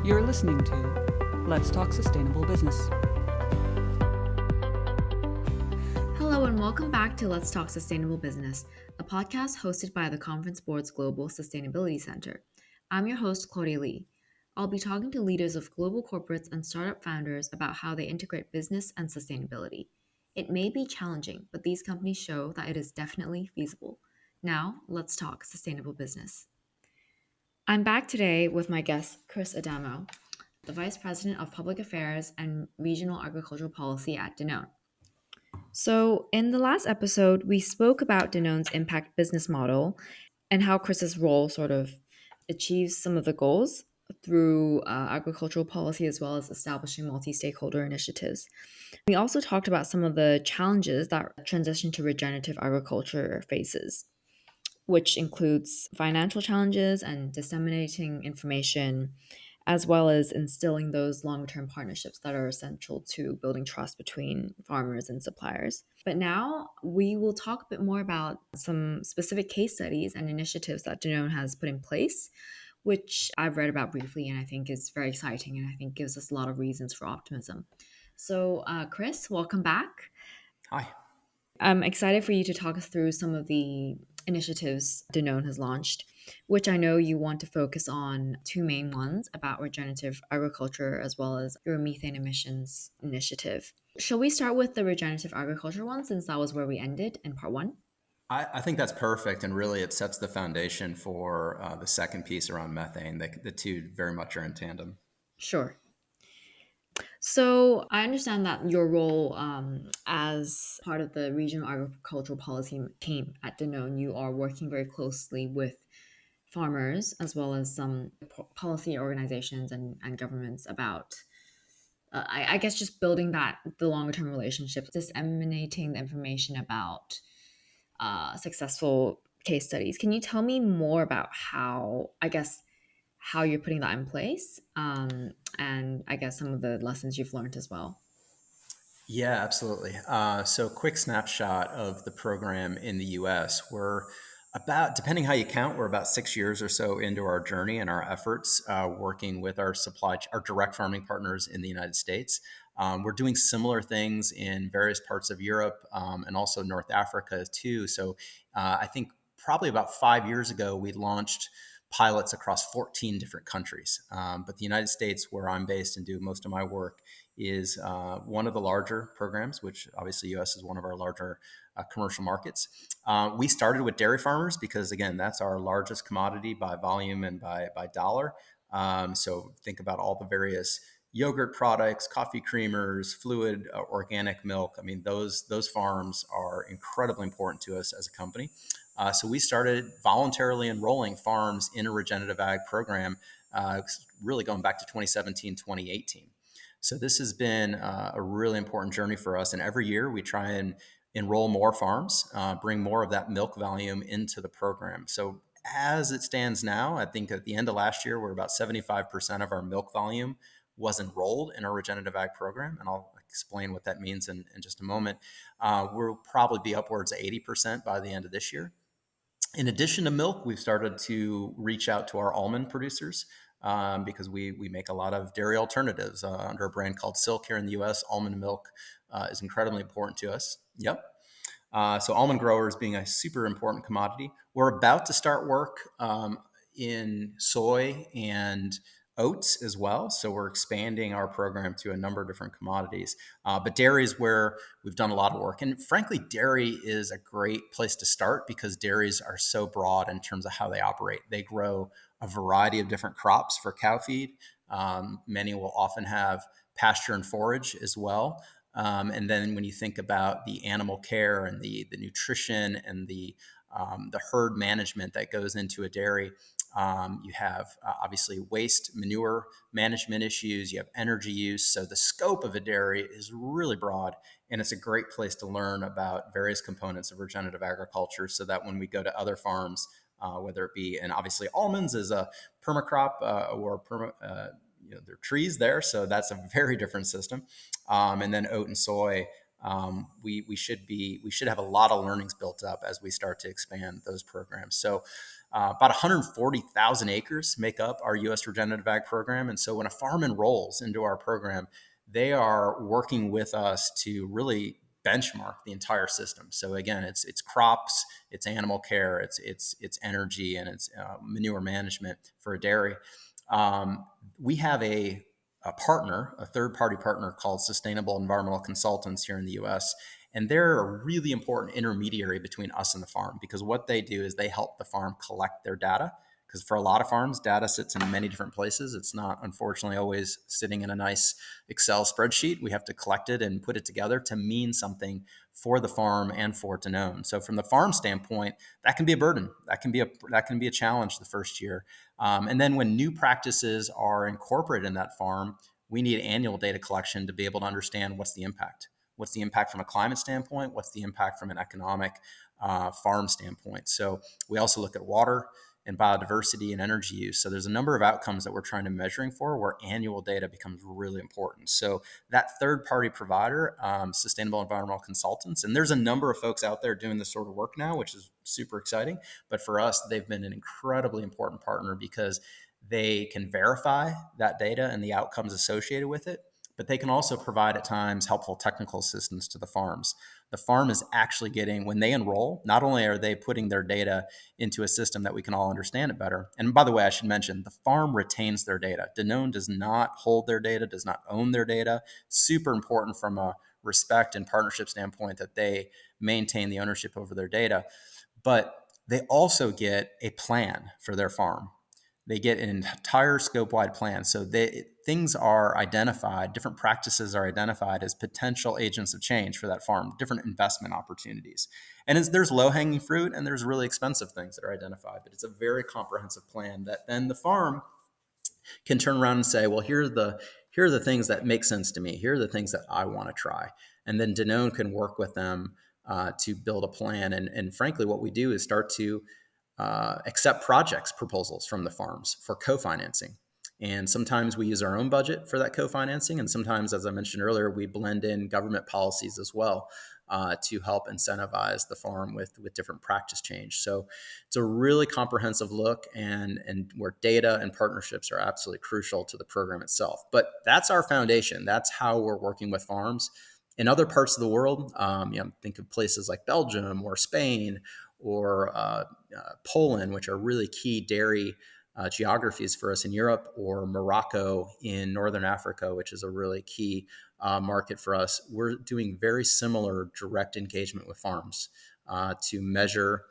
You're listening to Let's Talk Sustainable Business. Hello, and welcome back to Let's Talk Sustainable Business, a podcast hosted by the Conference Board's Global Sustainability Center. I'm your host, Claudia Lee. I'll be talking to leaders of global corporates and startup founders about how they integrate business and sustainability. It may be challenging, but these companies show that it is definitely feasible. Now, let's talk sustainable business. I'm back today with my guest, Chris Adamo, the Vice President of Public Affairs and Regional Agricultural Policy at Danone. So, in the last episode, we spoke about Danone's impact business model and how Chris's role sort of achieves some of the goals through agricultural policy as well as establishing multi stakeholder initiatives. We also talked about some of the challenges that transition to regenerative agriculture faces, which includes financial challenges and disseminating information, as well as instilling those long term partnerships that are essential to building trust between farmers and suppliers. But now we will talk a bit more about some specific case studies and initiatives that Danone has put in place, which I've read about briefly and I think is very exciting and I think gives us a lot of reasons for optimism. So, Chris, welcome back. Hi. I'm excited for you to talk us through some of the initiatives Danone has launched, which I know you want to focus on two main ones about regenerative agriculture as well as your methane emissions initiative. Shall we start with the regenerative agriculture one since that was where we ended in part one? I think that's perfect. And really, it sets the foundation for the second piece around methane. The two very much are in tandem. Sure. So I understand that your role as part of the regional agricultural policy team at Danone, you are working very closely with farmers as well as some policy organizations and governments about I guess just building that the longer term relationships, disseminating the information about successful case studies. Can you tell me more about how you're putting that in place, and I guess some of the lessons you've learned as well? Yeah, absolutely. So, quick snapshot of the program in the US. We're about, depending how you count, we're about 6 years or so into our journey and our efforts working with our direct farming partners in the United States. We're doing similar things in various parts of Europe and also North Africa too. So, I think probably about 5 years ago, we launched pilots across 14 different countries. But the United States, where I'm based and do most of my work, is one of the larger programs, which obviously US is one of our larger commercial markets. We started with dairy farmers because, again, that's our largest commodity by volume and by dollar. So think about all the various yogurt products, coffee creamers, fluid, organic milk. I mean, those farms are incredibly important to us as a company. So we started voluntarily enrolling farms in a regenerative ag program, really going back to 2017, 2018. So this has been a really important journey for us. And every year we try and enroll more farms, bring more of that milk volume into the program. So as it stands now, I think at the end of last year, we're about 75% of our milk volume was enrolled in our regenerative ag program. And I'll explain what that means in just a moment. We'll probably be upwards of 80% by the end of this year. In addition to milk, we've started to reach out to our almond producers because we make a lot of dairy alternatives under a brand called Silk here in the U.S. Almond milk is incredibly important to us. Yep. So almond growers being a super important commodity. We're about to start work in soy and oats as well. So we're expanding our program to a number of different commodities. But dairy is where we've done a lot of work. And frankly, dairy is a great place to start because dairies are so broad in terms of how they operate. They grow a variety of different crops for cow feed. Many will often have pasture and forage as well. And then when you think about the animal care and the nutrition and the herd management that goes into a dairy, you have obviously waste manure management issues, you have energy use. So the scope of a dairy is really broad, and it's a great place to learn about various components of regenerative agriculture so that when we go to other farms, whether it be, and obviously almonds is a permacrop they're trees there, so that's a very different system. And then oat and soy we should have a lot of learnings built up as we start to expand those programs. So about 140,000 acres make up our U.S. Regenerative Ag program. And so when a farm enrolls into our program, they are working with us to really benchmark the entire system. So again, it's crops, it's animal care, it's energy, and it's manure management for a dairy. We have a partner, a third party partner called Sustainable Environmental Consultants here in the US. And they're a really important intermediary between us and the farm because what they do is they help the farm collect their data. Because for a lot of farms, data sits in many different places. It's not, unfortunately, always sitting in a nice Excel spreadsheet. We have to collect it and put it together to mean something for the farm and for Danone. So, from the farm standpoint, that can be a burden. That can be a challenge the first year. And then when new practices are incorporated in that farm, we need annual data collection to be able to understand what's the impact. What's the impact from a climate standpoint? What's the impact from an economic farm standpoint? So we also look at water and biodiversity and energy use. So there's a number of outcomes that we're trying to measuring for where annual data becomes really important. So that third party provider, Sustainable Environmental Consultants, and there's a number of folks out there doing this sort of work now, which is super exciting. But for us, they've been an incredibly important partner because they can verify that data and the outcomes associated with it, but they can also provide at times helpful technical assistance to the farms. The farm is actually getting, when they enroll, not only are they putting their data into a system that we can all understand it better. And by the way, I should mention the farm retains their data. Danone does not hold their data, does not own their data. Super important from a respect and partnership standpoint that they maintain the ownership over their data. But they also get a plan for their farm. They get an entire scope-wide plan. So things are identified, different practices are identified as potential agents of change for that farm, different investment opportunities. And there's low-hanging fruit and there's really expensive things that are identified, but it's a very comprehensive plan that then the farm can turn around and say, well, here are the things that make sense to me. Here are the things that I want to try. And then Danone can work with them to build a plan. And frankly, what we do is start to accept projects proposals from the farms for co-financing. And sometimes we use our own budget for that co-financing. And sometimes, as I mentioned earlier, we blend in government policies as well to help incentivize the farm with different practice change. So it's a really comprehensive look and where data and partnerships are absolutely crucial to the program itself. But that's our foundation. That's how we're working with farms. In other parts of the world, think of places like Belgium or Spain or Poland, which are really key dairy geographies for us in Europe, or Morocco in Northern Africa, which is a really key market for us. We're doing very similar direct engagement with farms to measure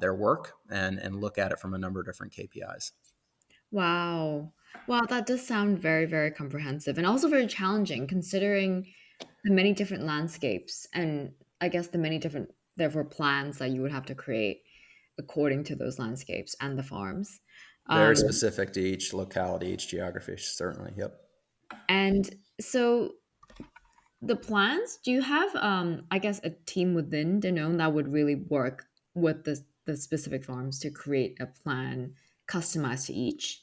their work and look at it from a number of different KPIs. Wow. Wow, that does sound very, very comprehensive and also very challenging considering the many different landscapes and I guess the many different, therefore, plans that you would have to create according to those landscapes and the farms. Um, Very specific to each locality, each geography, certainly. Yep. and so the plans, do you have, I guess, a team within Danone that would really work with the specific farms to create a plan customized to each?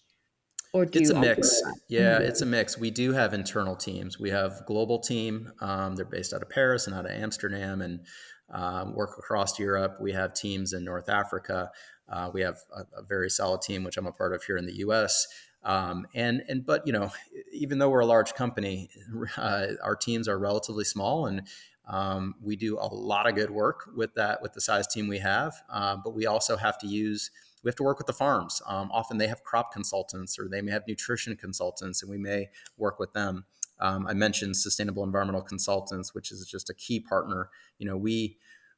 Or do It's you a outsource mix. that? Yeah, it's a mix. We do have internal teams. We have global team. They're based out of Paris and out of Amsterdam and work across Europe. We have teams in North Africa. We have a very solid team, which I'm a part of here in the U.S. But even though we're a large company, our teams are relatively small, and we do a lot of good work with the size team we have. But we also we have to work with the farms. Often they have crop consultants or they may have nutrition consultants, and we may work with them. I mentioned Sustainable Environmental Consultants, which is just a key partner.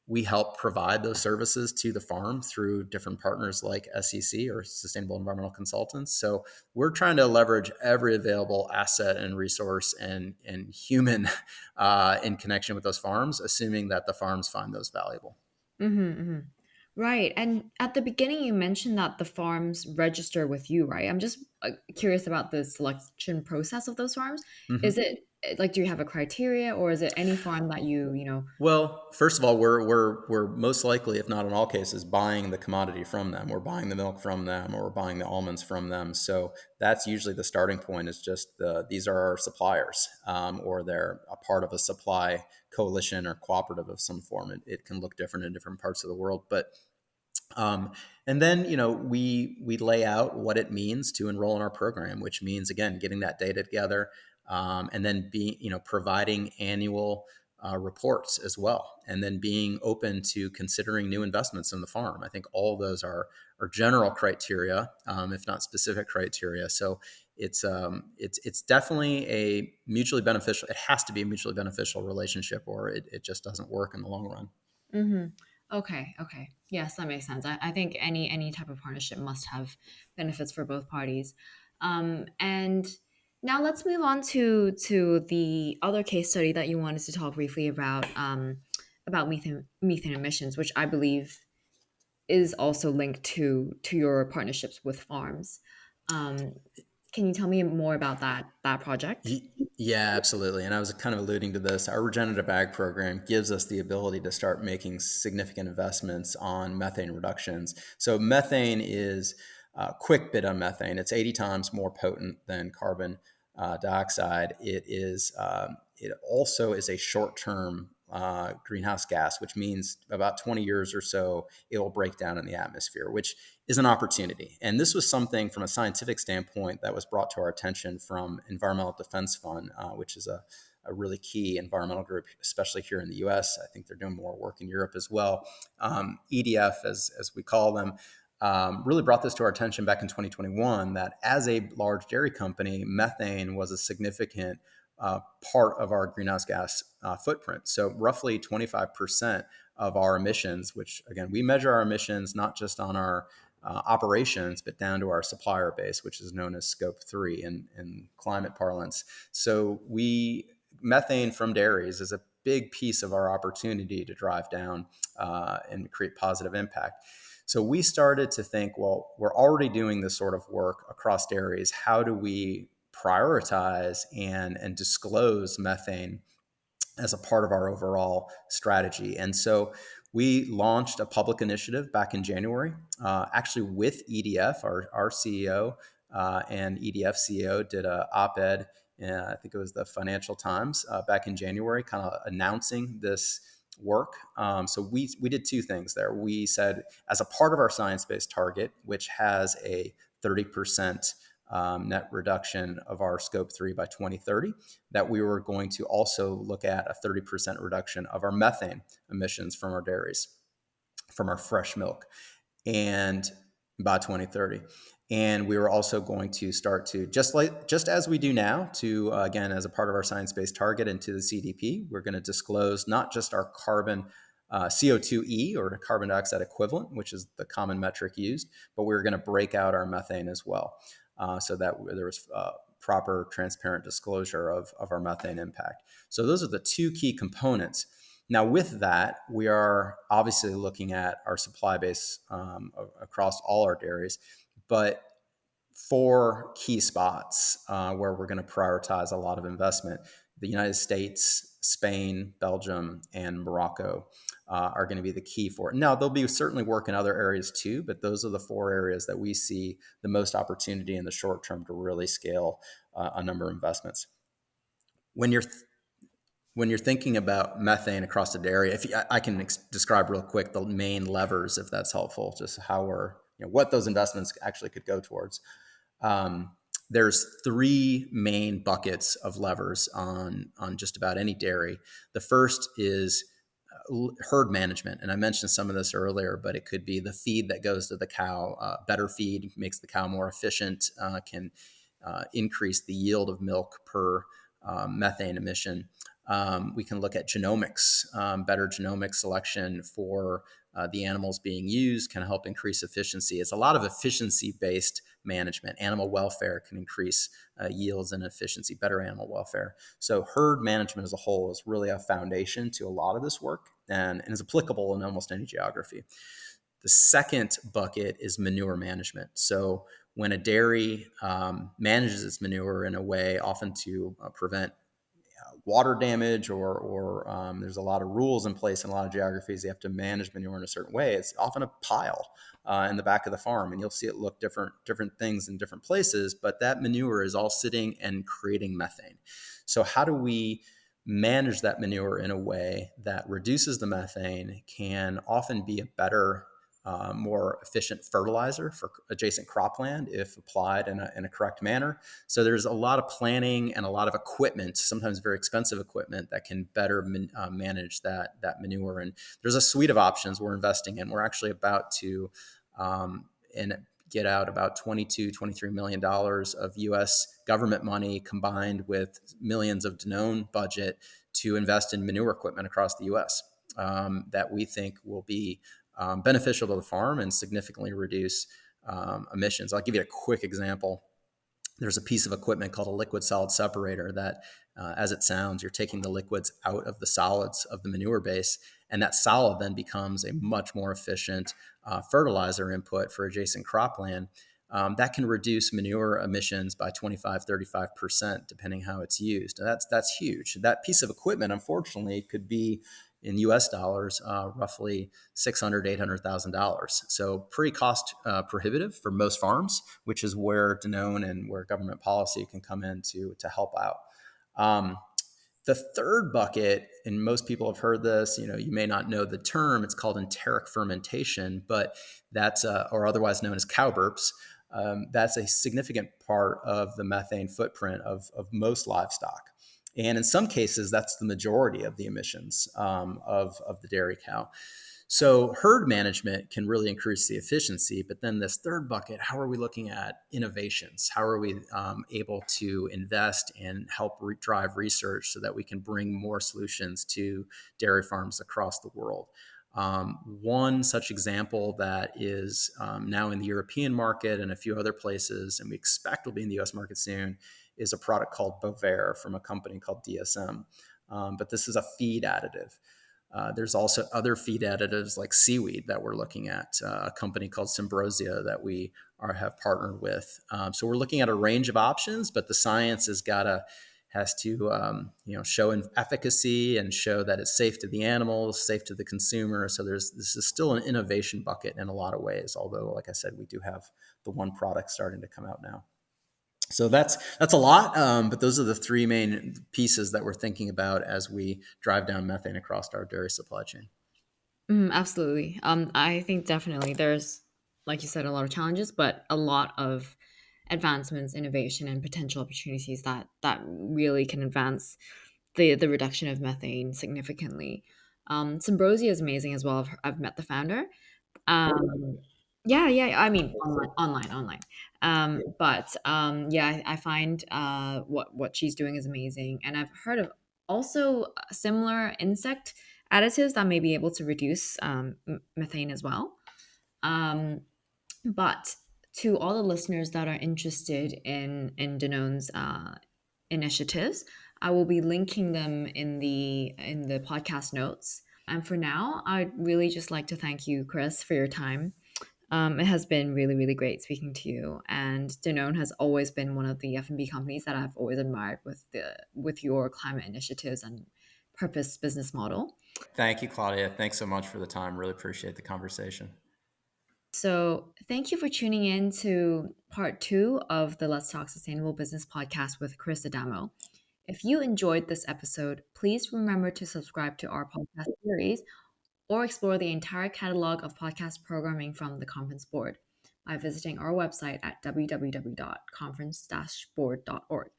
We help provide those services to the farm through different partners like SEC or Sustainable Environmental Consultants. So we're trying to leverage every available asset and resource and human in connection with those farms, assuming that the farms find those valuable. Mm-hmm, mm-hmm. Right. And at the beginning, you mentioned that the farms register with you, right? I'm just curious about the selection process of those farms. Is Mhm. it Like, do you have a criteria, or is it any farm that you? Well, first of all, we're most likely, if not in all cases, buying the commodity from them. We're buying the milk from them, or we're buying the almonds from them. So that's usually the starting point. Is just these are our suppliers, or they're a part of a supply coalition or cooperative of some form. It can look different in different parts of the world, but um, and then, we lay out what it means to enroll in our program, which means, again, getting that data together, and then being, providing annual reports as well, and then being open to considering new investments in the farm. I think all of those are general criteria, if not specific criteria. So it's definitely a mutually beneficial. It has to be a mutually beneficial relationship, or it just doesn't work in the long run. Mm-hmm. Okay. Okay. Yes, that makes sense. I think any type of partnership must have benefits for both parties. And now let's move on to the other case study that you wanted to talk briefly about methane emissions, which I believe is also linked to your partnerships with farms. Um, can you tell me more about that project? Yeah, absolutely. And I was kind of alluding to this. Our regenerative ag program gives us the ability to start making significant investments on methane reductions. So methane is a quick bit on methane. It's 80 times more potent than carbon dioxide. It also is a short-term greenhouse gas, which means about 20 years or so, it will break down in the atmosphere, which is an opportunity. And this was something from a scientific standpoint that was brought to our attention from Environmental Defense Fund, which is a really key environmental group, especially here in the US. I think they're doing more work in Europe as well. EDF, as we call them, really brought this to our attention back in 2021, that as a large dairy company, methane was a significant part of our greenhouse gas footprint. So roughly 25% of our emissions, which again, we measure our emissions not just on our operations, but down to our supplier base, which is known as scope 3 in climate parlance. So methane from dairies is a big piece of our opportunity to drive down and create positive impact. So we started to think, well, we're already doing this sort of work across dairies. How do we prioritize and disclose methane as a part of our overall strategy? And so we launched a public initiative back in January, actually with EDF, our CEO, and EDF CEO did a op-ed, I think it was the Financial Times, back in January, kind of announcing this work. So we did two things there. We said, as a part of our science-based target, which has a 30% net reduction of our scope 3 by 2030, that we were going to also look at a 30% reduction of our methane emissions from our dairies, from our fresh milk, and by 2030. And we were also going to start to, just as we do now, to again, as a part of our science-based target into the CDP, we're going to disclose not just our carbon CO2e, or carbon dioxide equivalent, which is the common metric used, but we're going to break out our methane as well, so that there was proper, transparent disclosure of our methane impact. So those are the two key components. Now, with that, we are obviously looking at our supply base across all our dairies, but four key spots where we're going to prioritize a lot of investment: the United States, Spain, Belgium, and Morocco are going to be the key for it. Now, there'll be certainly work in other areas too, but those are the four areas that we see the most opportunity in the short term to really scale a number of investments. When you're thinking about methane across the dairy, if I can describe real quick the main levers, if that's helpful, just how what those investments actually could go towards. Um, there's three main buckets of levers on just about any dairy. The first is herd management, and I mentioned some of this earlier, but it could be the feed that goes to the cow. Better feed makes the cow more efficient, can increase the yield of milk per methane emission. We can look at genomics. Better genomic selection for the animals being used can help increase efficiency. It's a lot of efficiency-based management. Animal welfare can increase yields and efficiency, better animal welfare. So herd management as a whole is really a foundation to a lot of this work, and is applicable in almost any geography. The second bucket is manure management. So when a dairy manages its manure in a way often to prevent water damage or there's a lot of rules in place in a lot of geographies. You have to manage manure in a certain way. It's often a pile in the back of the farm, and you'll see it look different things in different places, but that manure is all sitting and creating methane. So how do we manage that manure in a way that reduces the methane, can often be a better, more efficient fertilizer for adjacent cropland if applied in a correct manner. So there's a lot of planning and a lot of equipment, sometimes very expensive equipment, that can better manage that manure. And there's a suite of options we're investing in. We're actually about to get out about $23 million of U.S. government money combined with millions of Danone budget to invest in manure equipment across the U.S. That we think will be beneficial to the farm and significantly reduce emissions. I'll give you a quick example. There's a piece of equipment called a liquid solid separator that, as it sounds, you're taking the liquids out of the solids of the manure base, and that solid then becomes a much more efficient fertilizer input for adjacent cropland. That can reduce manure emissions by 25-35%, depending how it's used. And that's huge. That piece of equipment, unfortunately, could be in U.S. dollars, roughly $600,000-$800,000. So pretty cost prohibitive for most farms, which is where Danone and where government policy can come in to help out. The third bucket, and most people have heard this, you may not know the term, it's called enteric fermentation, but that's, or otherwise known as cow burps. That's a significant part of the methane footprint of most livestock. And in some cases, that's the majority of the emissions of the dairy cow. So herd management can really increase the efficiency. But then this third bucket, how are we looking at innovations? How are we able to invest and help drive research so that we can bring more solutions to dairy farms across the world? One such example that is now in the European market and a few other places, and we expect will be in the US market soon, is a product called Bovaer from a company called DSM. But this is a feed additive. There's also other feed additives like seaweed that we're looking at, a company called Symbrosia that we have partnered with. So we're looking at a range of options, but the science has to show efficacy and show that it's safe to the animals, safe to the consumer. So this is still an innovation bucket in a lot of ways, although, like I said, we do have the one product starting to come out now. So that's a lot, but those are the three main pieces that we're thinking about as we drive down methane across our dairy supply chain. Absolutely. I think definitely there's, like you said, a lot of challenges, but a lot of advancements, innovation, and potential opportunities that really can advance the reduction of methane significantly. Symbrosia is amazing as well. I've met the founder. Yeah. I mean, online. Yeah, I find what she's doing is amazing, and I've heard of also similar insect additives that may be able to reduce methane as well. But to all the listeners that are interested in Danone's initiatives, I will be linking them in the podcast notes. And for now, I'd really just like to thank you, Chris, for your time. It has been really, really great speaking to you. And Danone has always been one of the F&B companies that I've always admired with your climate initiatives and purpose business model. Thank you, Claudia. Thanks so much for the time. Really appreciate the conversation. So thank you for tuning in to part 2 of the Let's Talk Sustainable Business podcast with Chris Adamo. If you enjoyed this episode, please remember to subscribe to our podcast series or explore the entire catalog of podcast programming from the Conference Board by visiting our website at www.conference-board.org.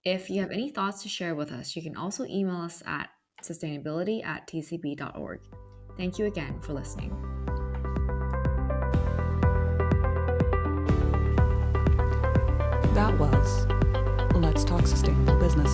If you have any thoughts to share with us, you can also email us at sustainability@tcb.org. Thank you again for listening. That was Let's Talk Sustainable Business.